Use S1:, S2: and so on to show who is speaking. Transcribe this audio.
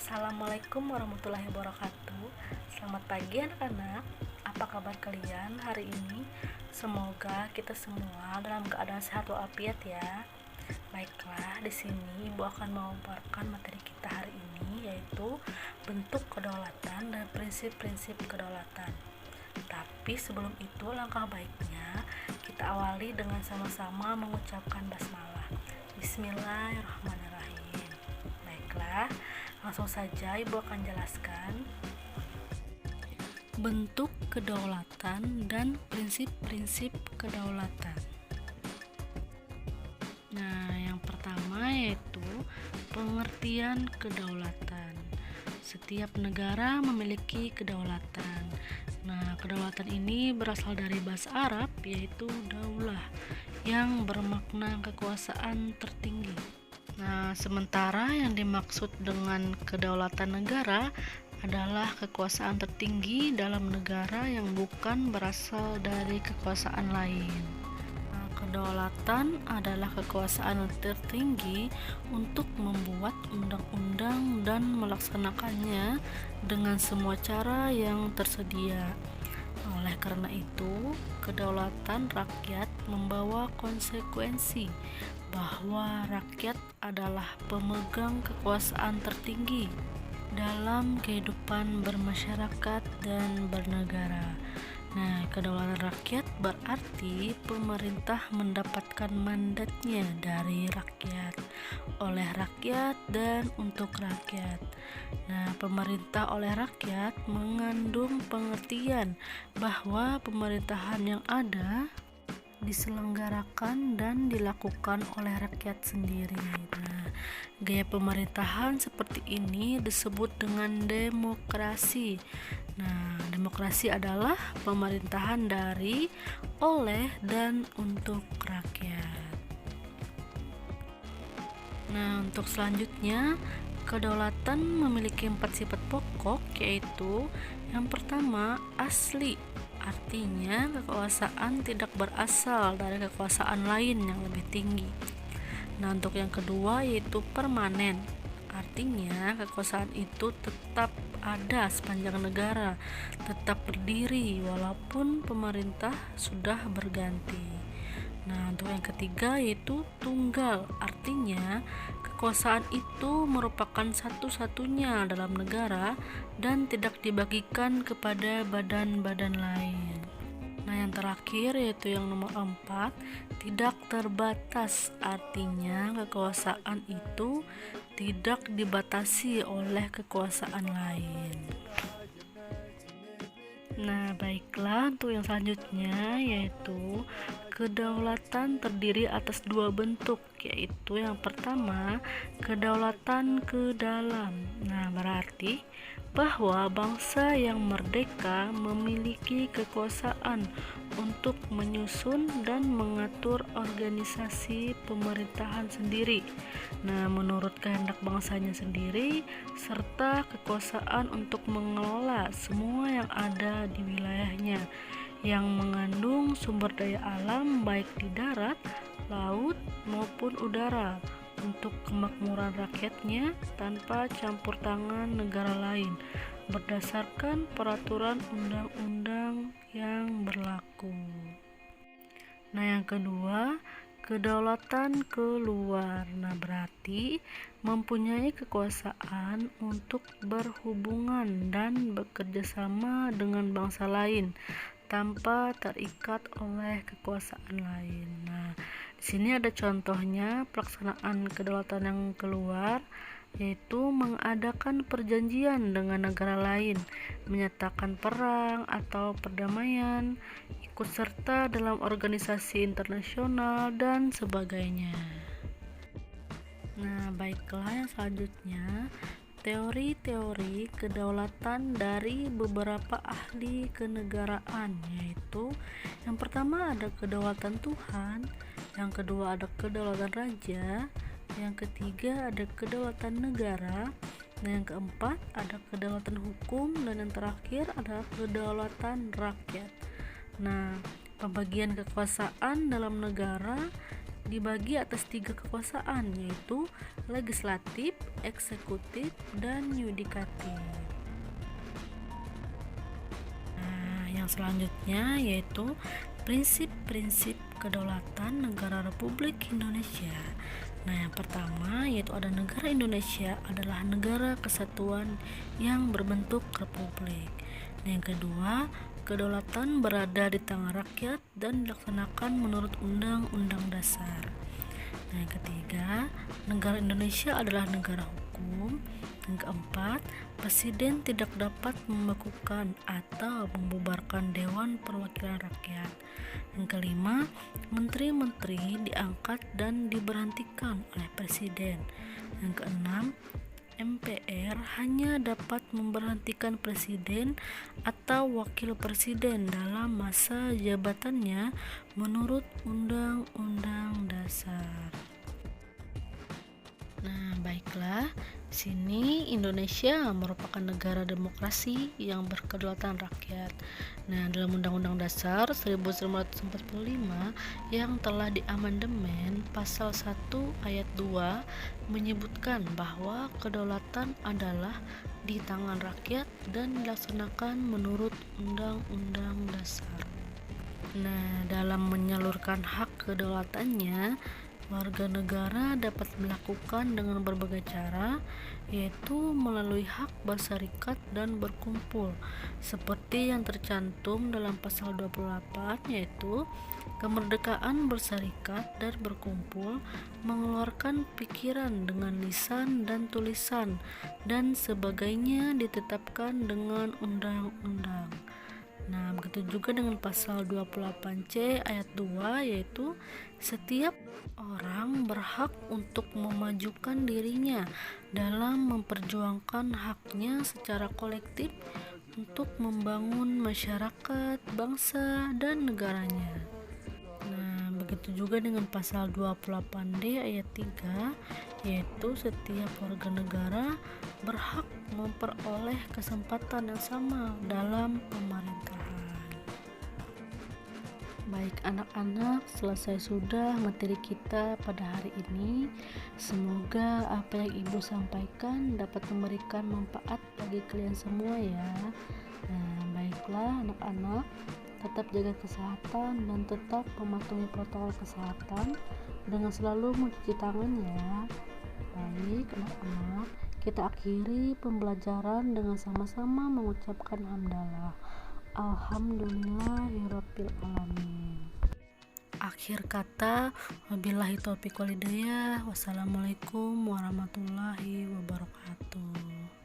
S1: Assalamualaikum warahmatullahi wabarakatuh. Selamat pagi anak-anak. Apa kabar kalian hari ini? Semoga kita semua dalam keadaan sehat walafiat ya. Baiklah, di sini Ibu akan memaparkan materi kita hari ini, yaitu bentuk kedaulatan dan prinsip-prinsip kedaulatan. Tapi sebelum itu, langkah baiknya kita awali dengan sama-sama mengucapkan basmalah. Bismillahirrahmanirrahim. Baiklah, langsung saja Ibu akan jelaskan bentuk kedaulatan dan prinsip-prinsip kedaulatan. Nah, yang pertama yaitu pengertian kedaulatan. Setiap negara memiliki kedaulatan. Nah, kedaulatan ini berasal dari bahasa Arab yaitu daulah yang bermakna kekuasaan tertinggi. Nah, sementara yang dimaksud dengan kedaulatan negara adalah kekuasaan tertinggi dalam negara yang bukan berasal dari kekuasaan lain. Nah, kedaulatan adalah kekuasaan tertinggi untuk membuat undang-undang dan melaksanakannya dengan semua cara yang tersedia. Oleh karena itu, kedaulatan rakyat membawa konsekuensi bahwa rakyat adalah pemegang kekuasaan tertinggi dalam kehidupan bermasyarakat dan bernegara. Nah, kedaulatan rakyat berarti pemerintah mendapatkan mandatnya dari rakyat, oleh rakyat, dan untuk rakyat. Nah, pemerintah oleh rakyat mengandung pengertian bahwa pemerintahan yang ada diselenggarakan dan dilakukan oleh rakyat sendiri. Nah, gaya pemerintahan seperti ini disebut dengan demokrasi. Nah, demokrasi adalah pemerintahan dari, oleh, dan untuk rakyat. Nah, untuk selanjutnya, kedaulatan memiliki 4 sifat pokok, yaitu yang pertama, asli. Artinya, kekuasaan tidak berasal dari kekuasaan lain yang lebih tinggi. Nah, untuk yang kedua yaitu permanen. Artinya, kekuasaan itu tetap ada sepanjang negara, tetap berdiri walaupun pemerintah sudah berganti. Nah, untuk yang ketiga yaitu tunggal. Artinya, kekuasaan itu merupakan satu-satunya dalam negara dan tidak dibagikan kepada badan-badan lain. Nah, yang terakhir yaitu yang nomor 4, tidak terbatas. Artinya, kekuasaan itu tidak dibatasi oleh kekuasaan lain. Nah, baiklah, untuk yang selanjutnya yaitu kedaulatan terdiri atas 2 bentuk, yaitu yang pertama, kedaulatan ke dalam. Nah, berarti bahwa bangsa yang merdeka memiliki kekuasaan untuk menyusun dan mengatur organisasi pemerintahan sendiri. Nah, menurut kehendak bangsanya sendiri, serta kekuasaan untuk mengelola semua yang ada di wilayahnya, yang mengandung sumber daya alam baik di darat, laut, maupun udara, untuk kemakmuran rakyatnya tanpa campur tangan negara lain, berdasarkan peraturan undang-undang yang berlaku. Nah, yang kedua, kedaulatan keluar. Nah, berarti mempunyai kekuasaan untuk berhubungan dan bekerja sama dengan bangsa lain tanpa terikat oleh kekuasaan lain. Nah, di sini ada contohnya pelaksanaan kedaulatan yang keluar, yaitu mengadakan perjanjian dengan negara lain, menyatakan perang atau perdamaian, ikut serta dalam organisasi internasional, dan sebagainya. Nah, baiklah, yang selanjutnya teori-teori kedaulatan dari beberapa ahli kenegaraan, yaitu yang pertama ada kedaulatan Tuhan, yang kedua ada kedaulatan raja, yang ketiga ada kedaulatan negara, dan yang keempat ada kedaulatan hukum, dan yang terakhir adalah kedaulatan rakyat. Nah, pembagian kekuasaan dalam negara dibagi atas 3 kekuasaan, yaitu legislatif, eksekutif, dan yudikatif. Nah, yang selanjutnya yaitu prinsip-prinsip kedaulatan negara Republik Indonesia. Nah, yang pertama yaitu ada negara Indonesia adalah negara kesatuan yang berbentuk republik. Nah, yang kedua, kedaulatan berada di tangan rakyat dan dilaksanakan menurut Undang-Undang Dasar. Nah, yang ketiga, negara Indonesia adalah negara hukum. Yang keempat, presiden tidak dapat membekukan atau membubarkan Dewan Perwakilan Rakyat. Yang kelima, menteri-menteri diangkat dan diberhentikan oleh presiden. Yang keenam, MPR hanya dapat memberhentikan presiden atau wakil presiden dalam masa jabatannya menurut Undang-Undang Dasar. Nah, baiklah, sini Indonesia merupakan negara demokrasi yang berkedaulatan rakyat. Nah, dalam Undang-Undang Dasar 1945 yang telah diamandemen pasal 1 ayat 2 menyebutkan bahwa kedaulatan adalah di tangan rakyat dan dilaksanakan menurut Undang-Undang Dasar. Nah, dalam menyalurkan hak kedaulatannya, warga negara dapat melakukan dengan berbagai cara, yaitu melalui hak berserikat dan berkumpul, seperti yang tercantum dalam pasal 28, yaitu kemerdekaan berserikat dan berkumpul, mengeluarkan pikiran dengan lisan dan tulisan, dan sebagainya ditetapkan dengan undang-undang. Nah, begitu juga dengan pasal 28C ayat 2, yaitu setiap orang berhak untuk memajukan dirinya dalam memperjuangkan haknya secara kolektif untuk membangun masyarakat, bangsa, dan negaranya. Nah, begitu juga dengan pasal 28D ayat 3, yaitu setiap warga negara berhak memperoleh kesempatan yang sama dalam pemerintahan. Baik anak-anak, selesai sudah materi kita pada hari ini. Semoga apa yang Ibu sampaikan dapat memberikan manfaat bagi kalian semua ya. Nah, baiklah anak-anak, tetap jaga kesehatan dan tetap mematuhi protokol kesehatan dengan selalu mencuci tangan ya. Baik anak-anak, kita akhiri pembelajaran dengan sama-sama mengucapkan hamdalah. Alhamdulillahirabbil alamin. Akhir kata, wabillahi taufiq wal hidayah. Wassalamualaikum warahmatullahi wabarakatuh.